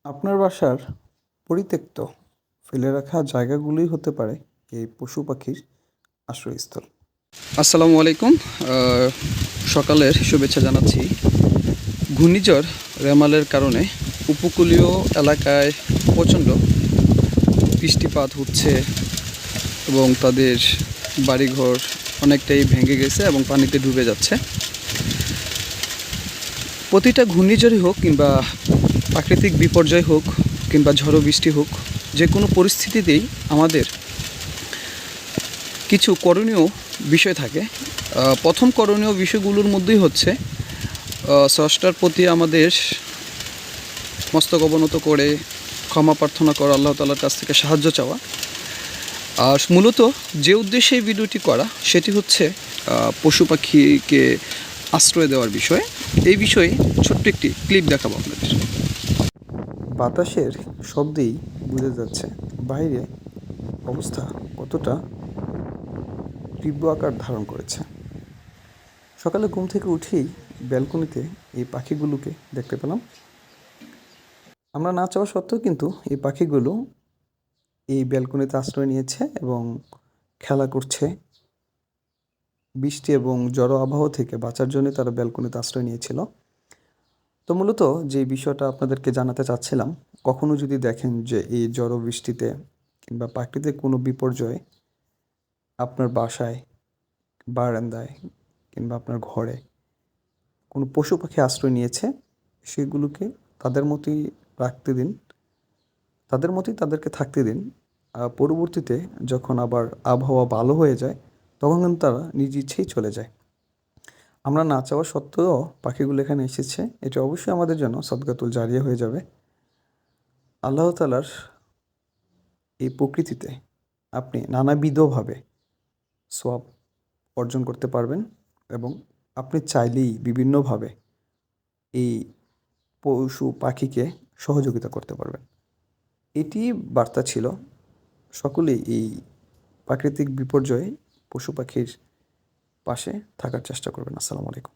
আপনার বাসার পরিত্যক্ত ফেলে রাখা জায়গাগুলোই হতে পারে এই পশু পাখির আশ্রয়স্থল। আসসালামু আলাইকুম। সকালের শুভেচ্ছা জানাচ্ছি। ঘূর্ণিঝড় রেমালের কারণে উপকূলীয় এলাকায় প্রচণ্ড বৃষ্টিপাত হচ্ছে এবং তাদের বাড়িঘর অনেকটাই ভেঙে গেছে এবং পানিতে ডুবে যাচ্ছে। প্রতিটা ঘূর্ণিঝড়ই হোক কিংবা প্রাকৃতিক বিপর্যয় হোক কিংবা ঝড়ো বৃষ্টি হোক, যে কোনো পরিস্থিতিতেই আমাদের কিছু করণীয় বিষয় থাকে। প্রথম করণীয় বিষয়গুলোর মধ্যেই হচ্ছে স্রষ্টার প্রতি আমাদের মস্তক অবনত করে ক্ষমা প্রার্থনা করা, আল্লাহ তাআলার কাছ থেকে সাহায্য চাওয়া। আর মূলত যে উদ্দেশ্যে এই ভিডিওটি করা সেটি হচ্ছে পশু পাখিকে আশ্রয় দেওয়ার বিষয়ে। এই বিষয়ে ছোট্ট একটি ক্লিপ দেখাবো আপনাদের। বাতাসের শব্দেই বোঝা যাচ্ছে বাইরে অবস্থা কতটা তীব্র আকার ধারণ করেছে। সকালে ঘুম থেকে উঠেই ব্যালকনিতে এই পাখিগুলোকে দেখতে পেলাম। আমরা না চাওয়া সত্ত্বেও কিন্তু এই পাখিগুলো এই ব্যালকনিতে আশ্রয় নিয়েছে এবং খেলা করছে। বৃষ্টি এবং ঝড়ো আবহাওয়া থেকে বাঁচার জন্য তারা ব্যালকনিতে আশ্রয় নিয়েছিল। তো মূলত যে বিষয়টা আপনাদেরকে জানাতে চাচ্ছিলাম, কখনো যদি দেখেন যে এই ঝড়ো বৃষ্টিতে কিংবা প্রাকৃতিক কোনো বিপর্যয়ে আপনার বাসায়, বারান্দায় কিংবা আপনার ঘরে কোনো পশু পাখি আশ্রয় নিয়েছে, সেগুলোকে তাদের মতোই রাখতে দিন, তাদের মতোই তাদেরকে থাকতে দিন। পরবর্তীতে যখন আবার আবহাওয়া ভালো হয়ে যায়, তখন কিন্তু তারা নিজ ইচ্ছেই চলে যায়। আমরা না চাওয়া সত্ত্বেও পাখিগুলো এখানে এসেছে, এটা অবশ্যই আমাদের জন্য সদকাতুল জারিয়া হয়ে যাবে। আল্লাহ তাআলার এই প্রকৃতিতে আপনি নানাবিধভাবে সওয়াব অর্জন করতে পারবেন এবং আপনি চাইলেই বিভিন্নভাবে এই পশু পাখিকে সহযোগিতা করতে পারবেন। এটি বার্তা ছিল। সকলেই এই প্রাকৃতিক বিপর্যয়ে পশু পাখির পাশে থাকার চেষ্টা করবেন। আসসালামু আলাইকুম।